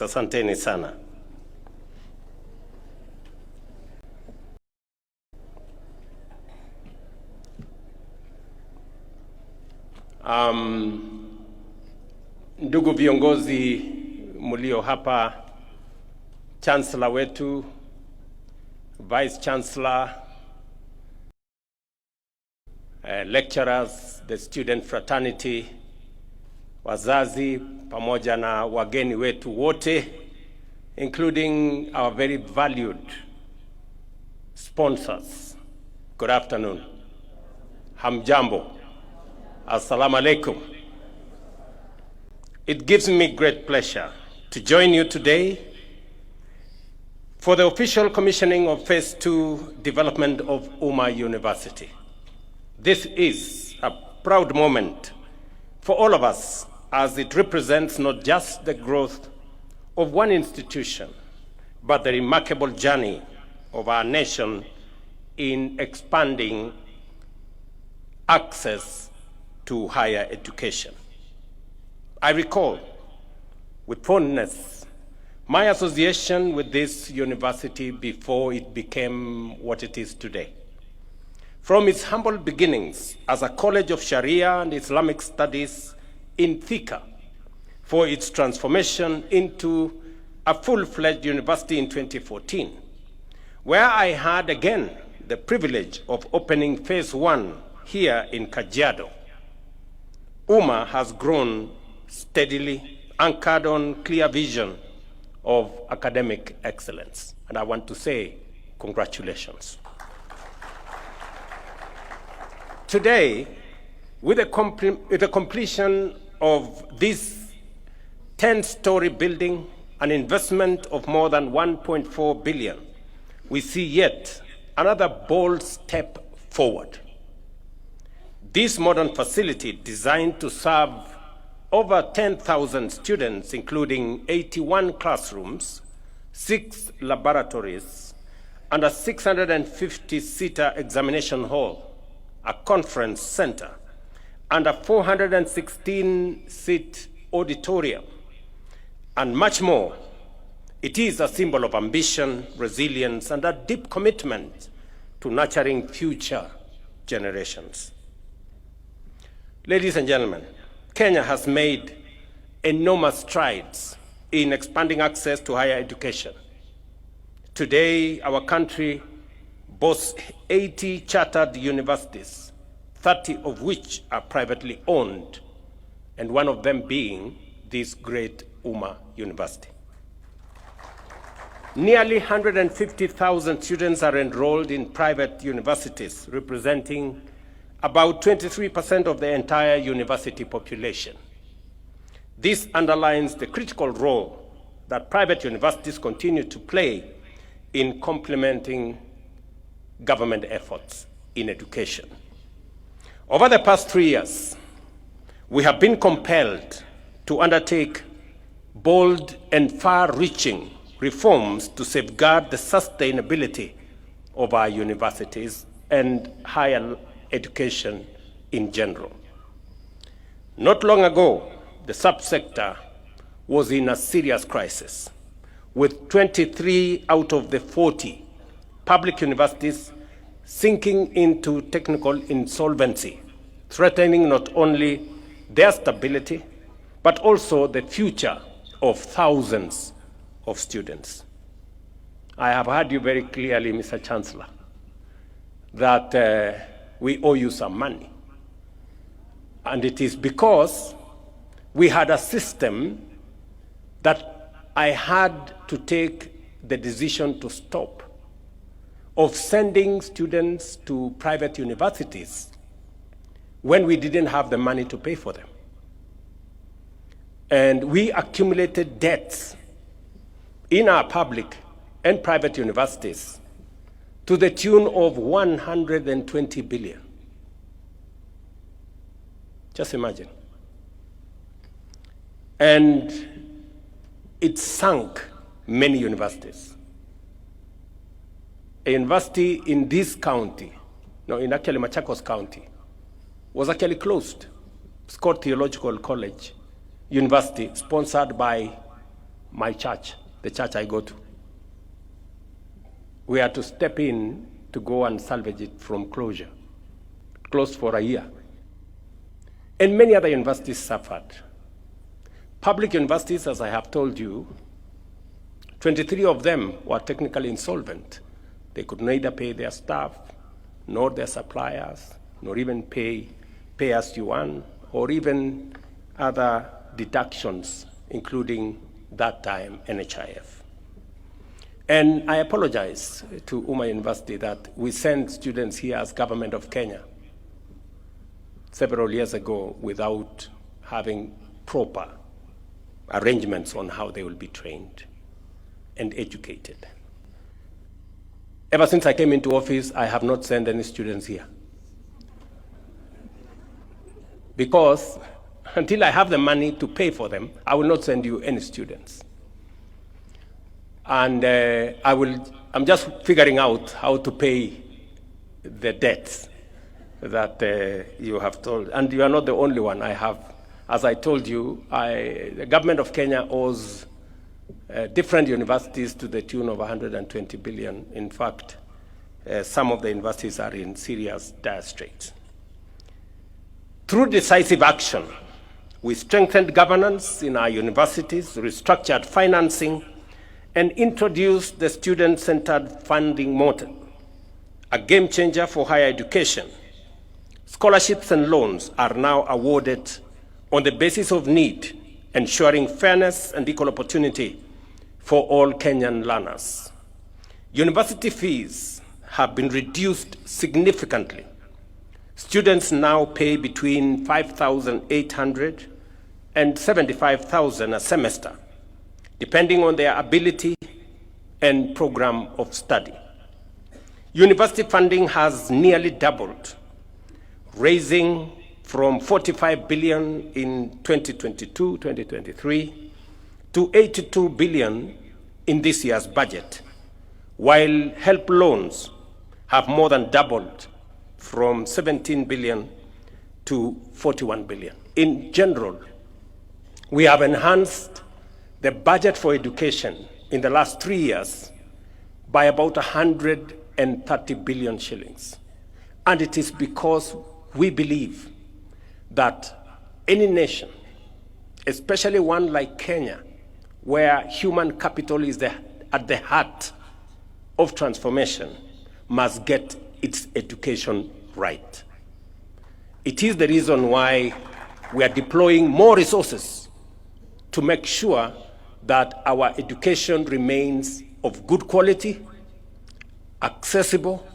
Asanteni sana. Ndugu viongozi mulio hapa, Chancellor wetu, Vice Chancellor, lecturers, the student fraternity, wazazi pamoja na wageni wetu wote, including our very valued sponsors. Good afternoon. Hamjambo. Assalamu alaikum. It gives me great pleasure to join you today for the official commissioning of Phase 2 development of Umma University. This is a proud moment for all of us, as it represents not just the growth of one institution, but the remarkable journey of our nation in expanding access to higher education. I recall with fondness my association with this university before it became what it is today. From its humble beginnings as a college of Sharia and Islamic studies in Thika, for its transformation into a full-fledged university in 2014, where I had again the privilege of opening Phase 1 here in Kajiado. Umma has grown steadily, anchored on clear vision of academic excellence. And I want to say congratulations. Today, with the completion of this 10-story building, an investment of more than 1.4 billion, we see yet another bold step forward. This modern facility, designed to serve over 10,000 students, including 81 classrooms, 6 laboratories, and a 650-seater examination hall, a conference center, and a 416-seat auditorium, and much more. It is a symbol of ambition, resilience, and a deep commitment to nurturing future generations. Ladies and gentlemen, Kenya has made enormous strides in expanding access to higher education. Today, our country boasts 80 chartered universities, 30 of which are privately owned, and one of them being this great Umma University. Nearly 150,000 students are enrolled in private universities, representing about 23% of the entire university population. This underlines the critical role that private universities continue to play in complementing government efforts in education. Over the past 3 years, we have been compelled to undertake bold and far-reaching reforms to safeguard the sustainability of our universities and higher education in general. Not long ago, the subsector was in a serious crisis, with 23 out of the 40 public universities sinking into technical insolvency, threatening not only their stability, but also the future of thousands of students. I have heard you very clearly, Mr. Chancellor, that we owe you some money. And it is because we had a system that I had to take the decision to stop of sending students to private universities when we didn't have the money to pay for them. And we accumulated debts in our public and private universities to the tune of 120 billion. Just imagine. And it sunk many universities. A university in this county, no, in actually Machakos County, was actually closed. Scott Theological College University, sponsored by my church, the church I go to. We had to step in to go and salvage it from closure. Closed for a year. And many other universities suffered. Public universities, as I have told you, 23 of them were technically insolvent. They could neither pay their staff, nor their suppliers, nor even pay as you earn, or even other deductions, including that time NHIF. And I apologize to Uma University that we sent students here as Government of Kenya several years ago without having proper arrangements on how they will be trained and educated. Ever since I came into office, I have not sent any students here. Because until I have the money to pay for them, I will not send you any students. And I'm just figuring out how to pay the debts that you have told. And you are not the only one. I have, as I told you, the government of Kenya owes different universities to the tune of 120 billion. In fact, some of the universities are in serious dire straits. Through decisive action, we strengthened governance in our universities, restructured financing, and introduced the student-centered funding model, a game changer for higher education. Scholarships and loans are now awarded on the basis of need, ensuring fairness and equal opportunity for all Kenyan learners. University fees have been reduced significantly. Students now pay between 5,800 and 75,000 a semester, depending on their ability and program of study. University funding has nearly doubled, raising from 45 billion in 2022-2023 to 82 billion in this year's budget, while help loans have more than doubled from 17 billion to 41 billion. In general, we have enhanced the budget for education in the last 3 years by about 130 billion shillings. And it is because we believe that any nation, especially one like Kenya, where human capital is at the heart of transformation, must get its education right. It is the reason why we are deploying more resources to make sure that our education remains of good quality, accessible,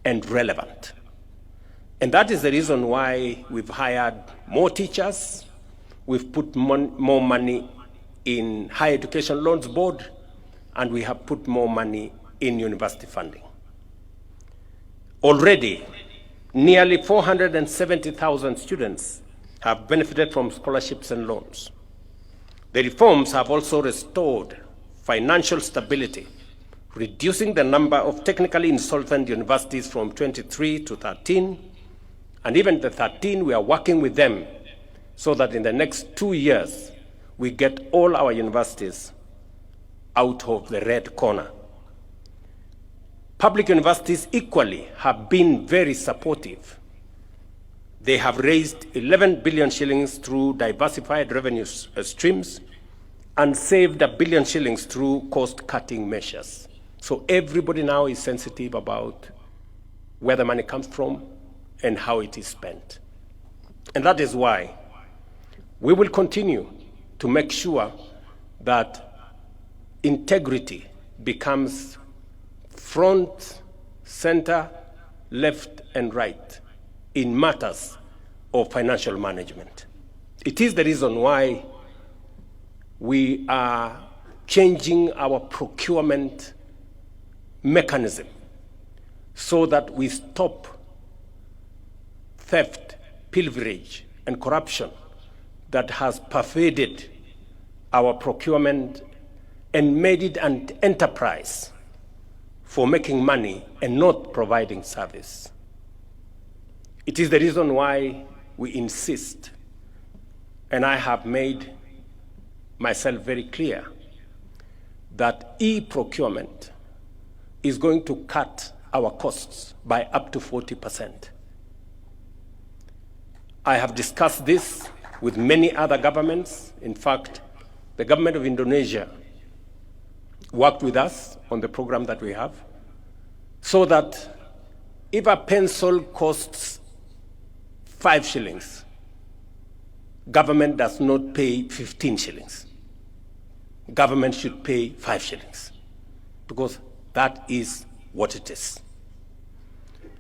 and relevant. And that is the reason why we've hired more teachers, we've put more money in Higher Education Loans Board, and we have put more money in university funding. Already, nearly 470,000 students have benefited from scholarships and loans. The reforms have also restored financial stability, reducing the number of technically insolvent universities from 23 to 13, and even the 13, we are working with them so that in the next 2 years, we get all our universities out of the red corner. Public universities equally have been very supportive. They have raised 11 billion shillings through diversified revenue streams and saved 1 billion shillings through cost-cutting measures. So everybody now is sensitive about where the money comes from and how it is spent. And that is why we will continue to make sure that integrity becomes front, center, left, and right in matters of financial management. It is the reason why we are changing our procurement mechanism so that we stop theft, pilferage, and corruption that has pervaded our procurement and made it an enterprise for making money and not providing service. It is the reason why we insist, and I have made myself very clear, that e-procurement is going to cut our costs by up to 40%. I have discussed this with many other governments. In fact, the government of Indonesia worked with us on the program that we have, so that if a pencil costs 5 shillings, government does not pay 15 shillings. Government should pay 5 shillings, because that is what it is.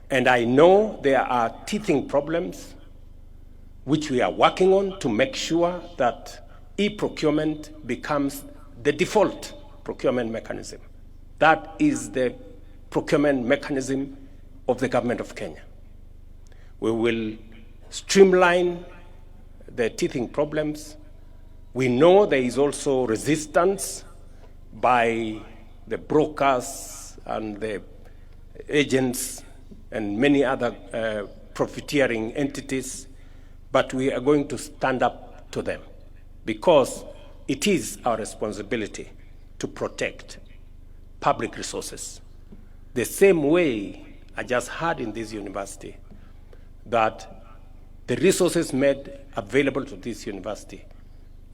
And I know there are teething problems which we are working on to make sure that e-procurement becomes the default procurement mechanism. That is the procurement mechanism of the government of Kenya. We will streamline the teething problems. We know there is also resistance by the brokers and the agents and many other profiteering entities, but we are going to stand up to them, because it is our responsibility to protect public resources. The same way I just heard in this university that the resources made available to this university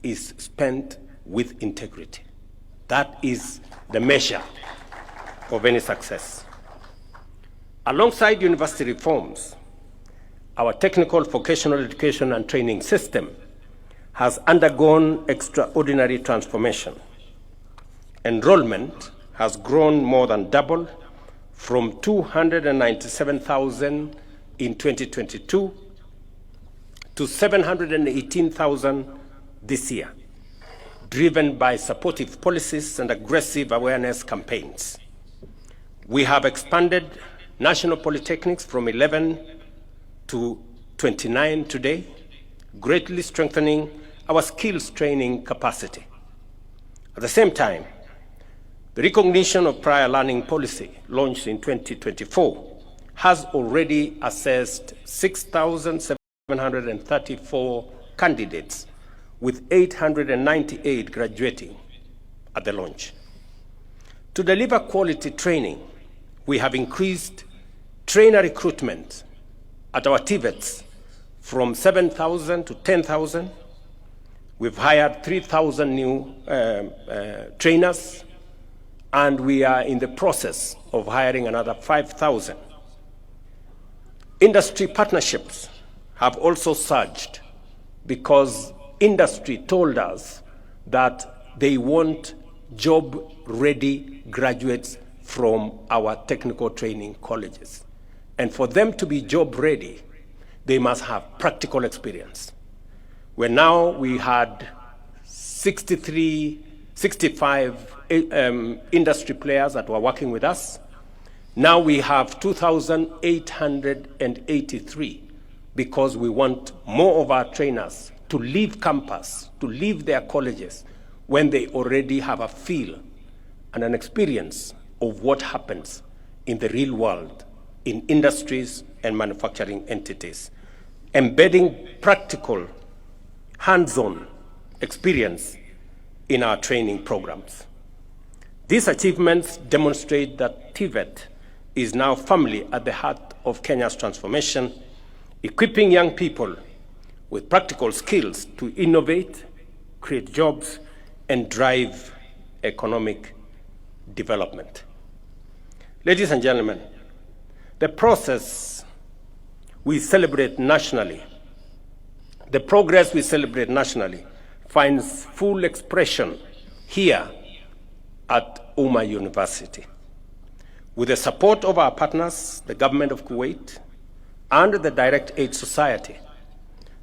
is spent with integrity. That is the measure of any success. Alongside university reforms, our technical vocational education and training system has undergone extraordinary transformation. Enrollment has grown more than double, from 297,000 in 2022 to 718,000 this year, driven by supportive policies and aggressive awareness campaigns. We have expanded national polytechnics from 11 to 29 today, greatly strengthening our skills training capacity. At the same time, the recognition of prior learning policy, launched in 2024, has already assessed 6,734 candidates, with 898 graduating at the launch. To deliver quality training, we have increased trainer recruitment at our TVETs from 7,000 to 10,000. We've hired 3,000 new trainers, and we are in the process of hiring another 5,000. Industry partnerships have also surged, because industry told us that they want job-ready graduates from our technical training colleges. And for them to be job-ready, they must have practical experience. Where now we had 65 industry players that were working with us. Now we have 2,883, because we want more of our trainers to leave campus, to leave their colleges, when they already have a feel and an experience of what happens in the real world, in industries and manufacturing entities, embedding practical, hands-on experience in our training programs. These achievements demonstrate that TVET is now firmly at the heart of Kenya's transformation, equipping young people with practical skills to innovate, create jobs, and drive economic development. Ladies and gentlemen, the process we celebrate nationally, the progress we celebrate nationally, finds full expression here at Umma University. With the support of our partners, the government of Kuwait, and the Direct Aid Society,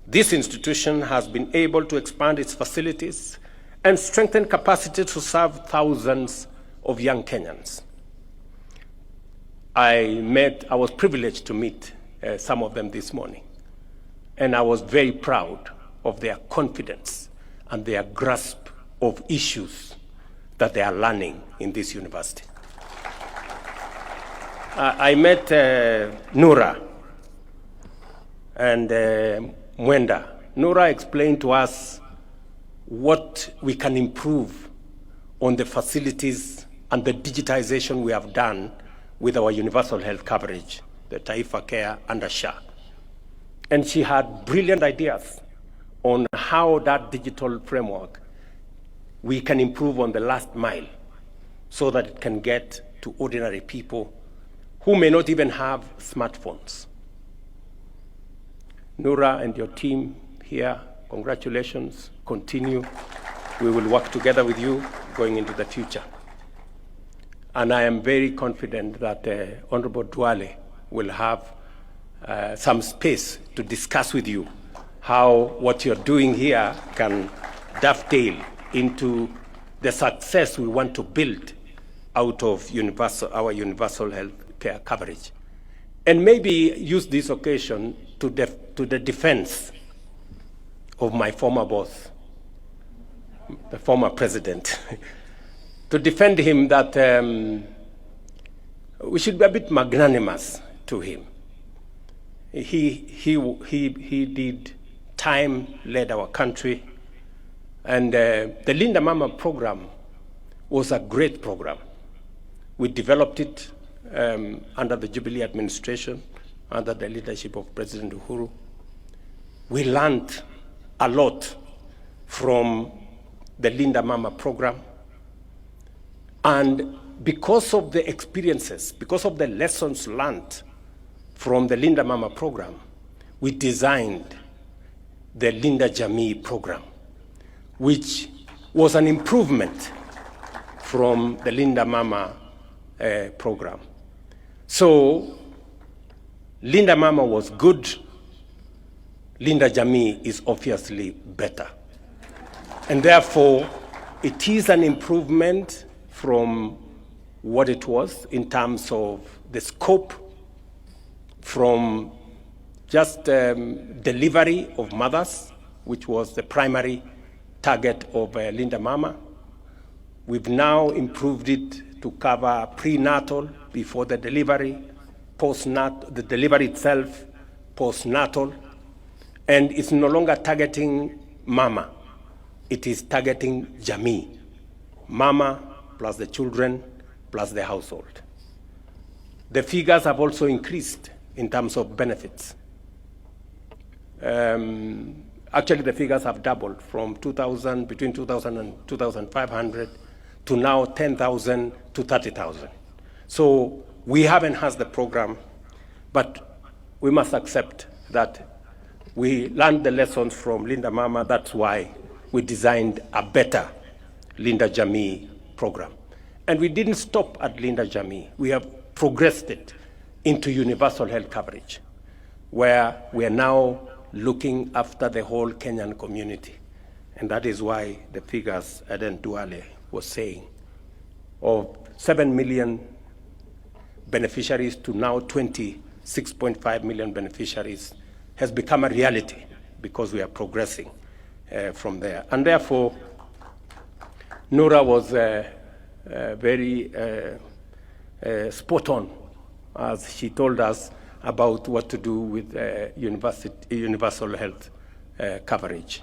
this institution has been able to expand its facilities and strengthen capacity to serve thousands of young Kenyans. I was privileged to meet some of them this morning, and I was very proud of their confidence and their grasp of issues that they are learning in this university. I met Nura and Mwenda. Nura explained to us what we can improve on the facilities and the digitization we have done with our universal health coverage, the Taifa Care under SHA. And she had brilliant ideas on how that digital framework we can improve on the last mile so that it can get to ordinary people who may not even have smartphones. Nura and your team here, congratulations, continue. We will work together with you going into the future. And I am very confident that Honorable Duale will have some space to discuss with you how what you're doing here can dovetail into the success we want to build out of our universal health care coverage. And maybe use this occasion to the defense of my former boss, the former president, to defend him that we should be a bit magnanimous to him. He did time, led our country, and the Linda Mama program was a great program. We developed it under the Jubilee administration, under the leadership of President Uhuru. We learned a lot from the Linda Mama program. And because of the experiences, because of the lessons learned from the Linda Mama program, we designed the Linda Jamii program, which was an improvement from the Linda Mama program. So Linda Mama was good. Linda Jamii is obviously better. And therefore, it is an improvement from what it was in terms of the scope, from just delivery of mothers, which was the primary target of Linda Mama. We've now improved it to cover prenatal, before the delivery, postnatal, the delivery itself, postnatal, and it's no longer targeting Mama. It is targeting Jamii, Mama plus the children plus the household. The figures have also increased in terms of benefits. Actually, the figures have doubled from 2,000, between 2,000 and 2,500 to now 10,000 to 30,000. So we have enhanced the program, but we must accept that we learned the lessons from Linda Mama. That's why we designed a better Linda Jamii program. And we didn't stop at Linda Jamii. We have progressed it into universal health coverage, where we are now looking after the whole Kenyan community. And that is why the figures Aden Duale was saying, of 7 million beneficiaries to now 26.5 million beneficiaries has become a reality because we are progressing from there. And therefore, Nora was very spot on as she told us about what to do with universal health coverage.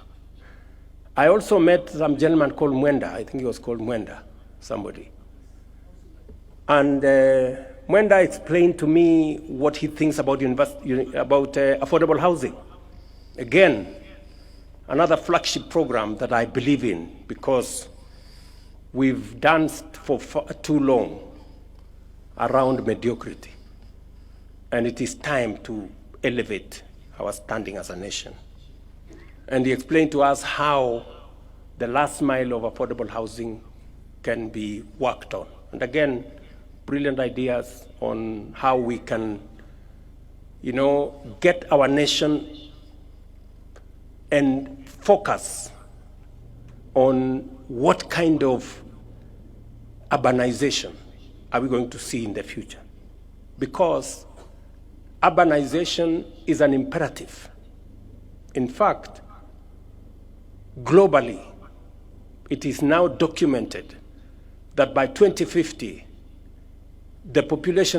I also met some gentleman called Mwenda. I think he was called Mwenda, somebody. And Mwenda explained to me what he thinks about affordable housing. Again, another flagship program that I believe in, because we've danced for too long around mediocrity. And it is time to elevate our standing as a nation. And he explained to us how the last mile of affordable housing can be worked on. And again, brilliant ideas on how we can, get our nation and focus on what kind of urbanization are we going to see in the future. Because urbanization is an imperative. In fact, globally, it is now documented that by 2050,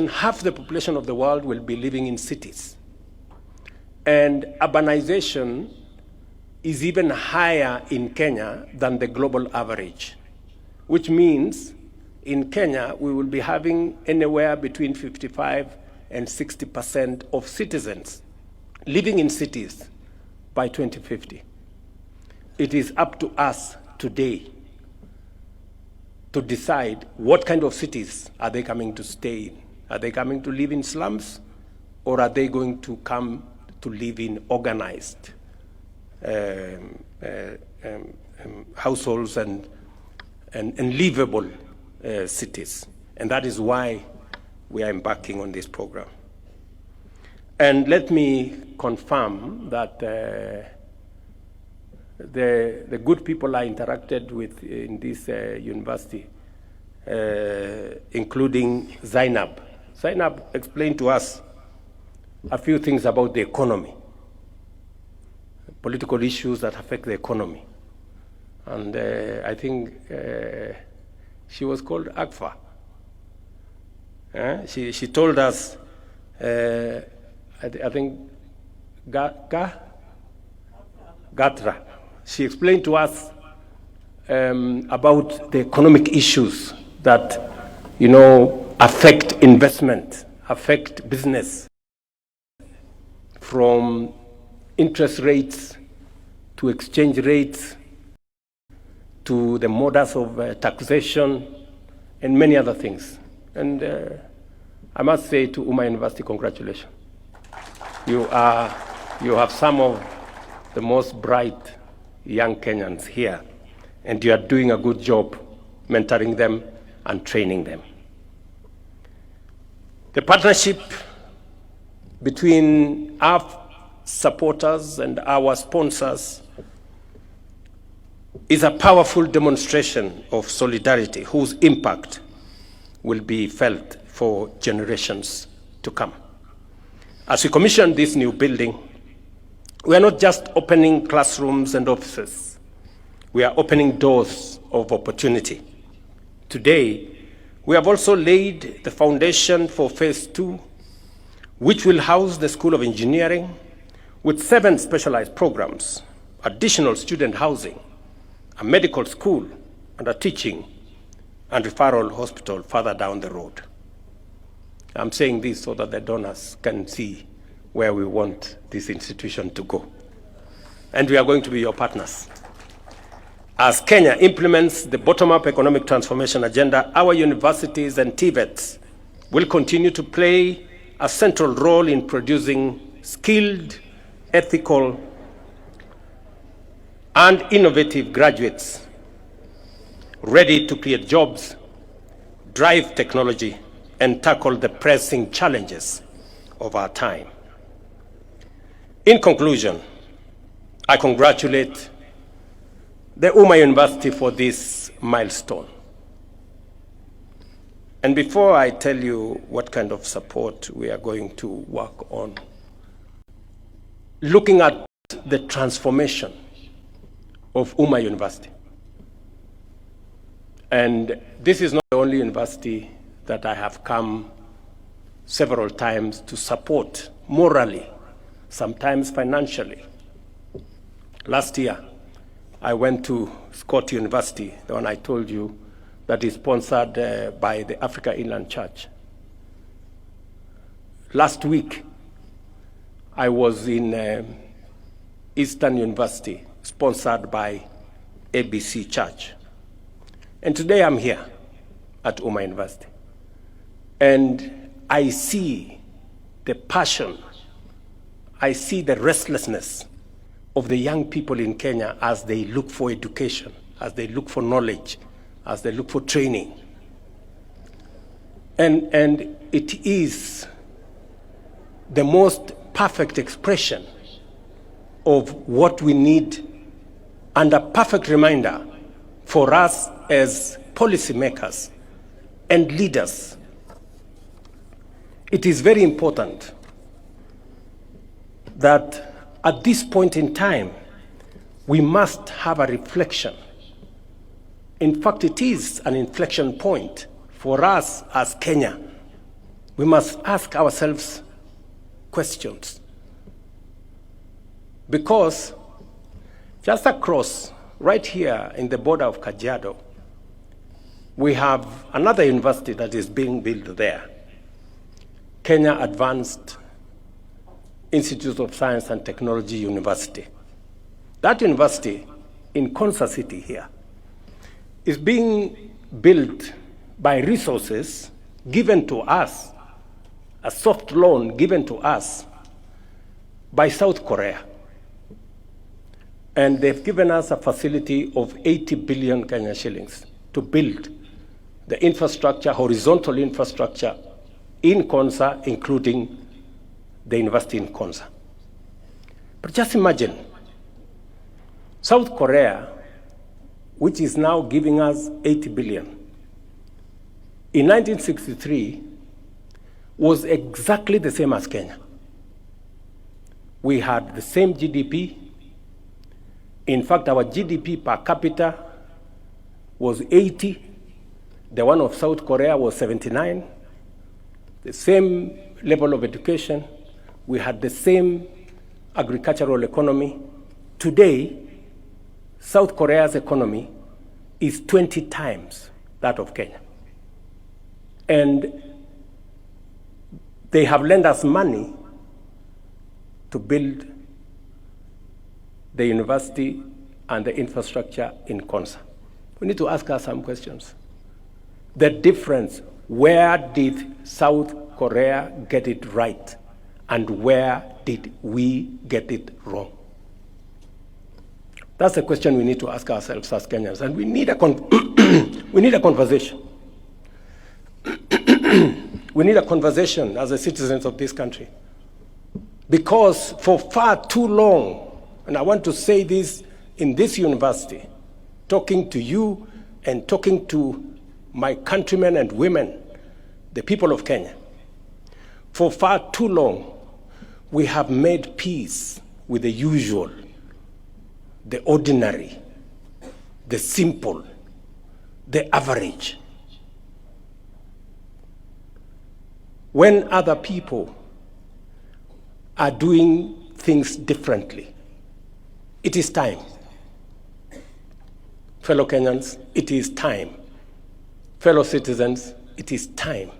half the population of the world will be living in cities. And urbanization is even higher in Kenya than the global average. which means in Kenya, we will be having anywhere between 55 and 60% of citizens living in cities by 2050. It is up to us today to decide what kind of cities are they coming to stay in. Are they coming to live in slums, or are they going to come to live in organized households and livable cities? And that is why we are embarking on this program. And let me confirm that the good people I interacted with in this university, including Zainab. Zainab explained to us a few things about the economy, political issues that affect the economy. And I think she was called Agfa. She told us, I think, Gatra. She explained to us about the economic issues that, affect investment, affect business, from interest rates to exchange rates to the modus of taxation and many other things. And I must say to Uma University, congratulations. You have some of the most bright young Kenyans here, and you are doing a good job mentoring them and training them. The partnership between our supporters and our sponsors is a powerful demonstration of solidarity whose impact will be felt for generations to come. As we commission this new building, we are not just opening classrooms and offices. We are opening doors of opportunity. Today, we have also laid the foundation for phase 2, which will house the School of Engineering with 7 specialized programs, additional student housing, a medical school, and a teaching and referral hospital further down the road. I'm saying this so that the donors can see where we want this institution to go. And we are going to be your partners. As Kenya implements the bottom-up economic transformation agenda, our universities and TVETs will continue to play a central role in producing skilled, ethical, and innovative graduates ready to create jobs, drive technology, and tackle the pressing challenges of our time. In conclusion, I congratulate the Uma University for this milestone. And before I tell you what kind of support we are going to work on, looking at the transformation of Uma University. And this is not the only university that I have come several times to support morally, sometimes financially. Last year, I went to Scott University, the one I told you that is sponsored by the Africa Inland Church. Last week, I was in Eastern University, sponsored by ABC Church. And today I'm here at Uma University. And I see the passion, I see the restlessness of the young people in Kenya as they look for education, as they look for knowledge, as they look for training. And it is the most perfect expression of what we need and a perfect reminder for us as policymakers and leaders. It is very important that at this point in time, we must have a reflection. In fact, it is an inflection point for us as Kenya. We must ask ourselves questions. Because just across, right here in the border of Kajiado, we have another university that is being built there, Kenya Advanced Institute of Science and Technology University. That university in Konza City here is being built by resources given to us, a soft loan given to us by South Korea. And they've given us a facility of 80 billion Kenya shillings to build the infrastructure, horizontal infrastructure in Konza, including the university in Konza. But just imagine, South Korea, which is now giving us 80 billion, in 1963 was exactly the same as Kenya. We had the same GDP. In fact, our GDP per capita was 80. The one of South Korea was 79. The same level of education. We had the same agricultural economy. Today, South Korea's economy is 20 times that of Kenya. And they have lent us money to build the university and the infrastructure in Konza. We need to ask us some questions. The difference, where did South Korea get it right? And where did we get it wrong? That's a question we need to ask ourselves as Kenyans, and we need a we need a conversation. We need a conversation as the citizens of this country. Because for far too long, and I want to say this in this university, talking to you and talking to my countrymen and women, the people of Kenya, for far too long, we have made peace with the usual, the ordinary, the simple, the average. When other people are doing things differently, it is time. Fellow Kenyans, it is time. Fellow citizens, it is time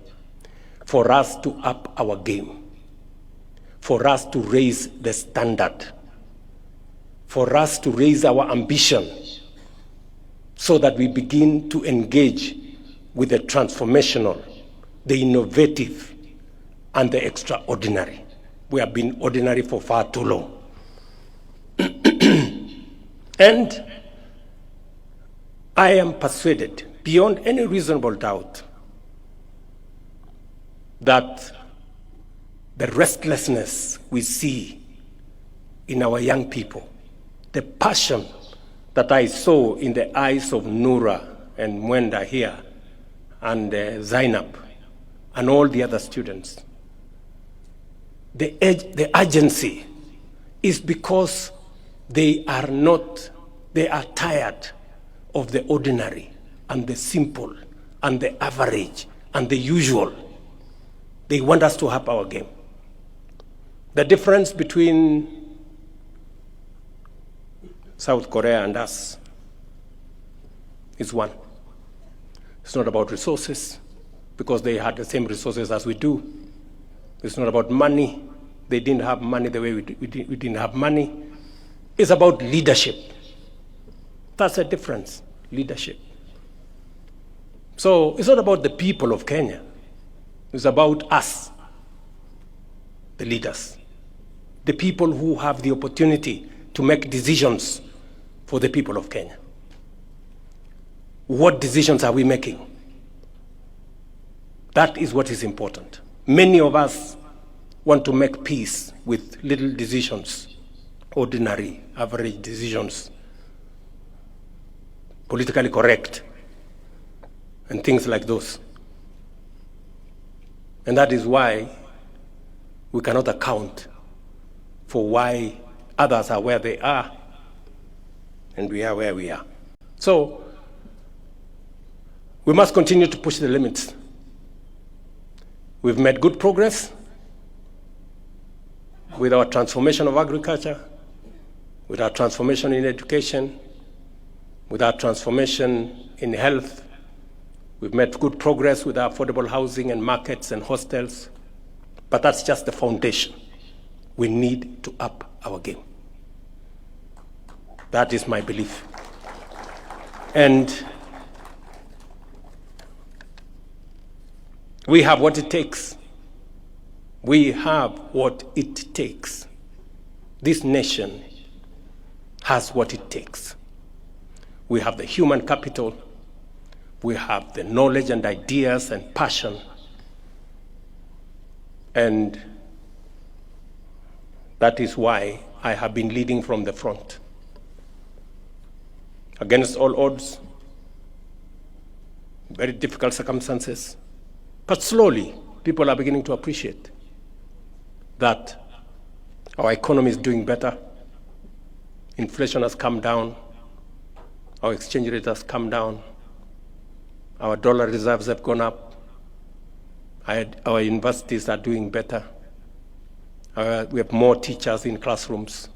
for us to up our game, for us to raise the standard, for us to raise our ambition so that we begin to engage with the transformational, the innovative, and the extraordinary. We have been ordinary for far too long. And I am persuaded, beyond any reasonable doubt, that the restlessness we see in our young people, the passion that I saw in the eyes of Nura and Mwenda here, and Zainab, and all the other students, the urgency is because they are tired of the ordinary and the simple and the average and the usual. They want us to up our game. The difference between South Korea and us is one. It's not about resources, because they had the same resources as we do. It's not about money. They didn't have money the way we didn't have money. It's about leadership. That's the difference, leadership. So it's not about the people of Kenya. It's about us, the leaders, the people who have the opportunity to make decisions for the people of Kenya. What decisions are we making? That is what is important. Many of us want to make peace with little decisions, ordinary, average decisions, politically correct, and things like those. And that is why we cannot account for why others are where they are and we are where we are. So we must continue to push the limits. We've made good progress with our transformation of agriculture, with our transformation in education, with our transformation in health, We've made good progress with our affordable housing and markets and hostels, but that's just the foundation. We need to up our game. That is my belief. And we have what it takes. We have what it takes. This nation has what it takes. We have the human capital. We have the knowledge and ideas and passion. And that is why I have been leading from the front. Against all odds, very difficult circumstances, but slowly people are beginning to appreciate that our economy is doing better. Inflation has come down. Our exchange rate has come down. Our dollar reserves have gone up. Our universities are doing better. We have more teachers in classrooms.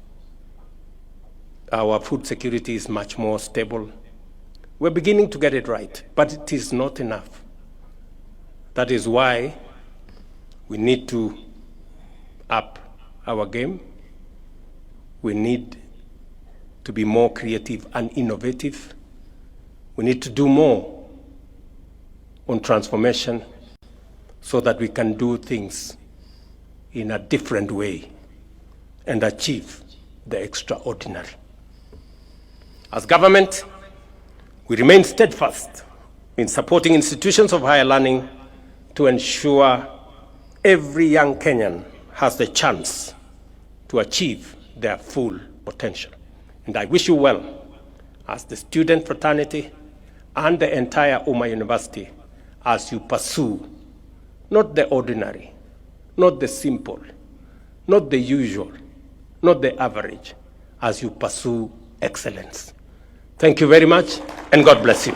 Our food security is much more stable. We're beginning to get it right, but it is not enough. That is why we need to up our game. We need to be more creative and innovative. We need to do more on transformation so that we can do things in a different way and achieve the extraordinary. As government, we remain steadfast in supporting institutions of higher learning to ensure every young Kenyan has the chance to achieve their full potential. And I wish you well as the student fraternity and the entire Umma University as you pursue not the ordinary, not the simple, not the usual, not the average, as you pursue excellence. Thank you very much, and God bless you.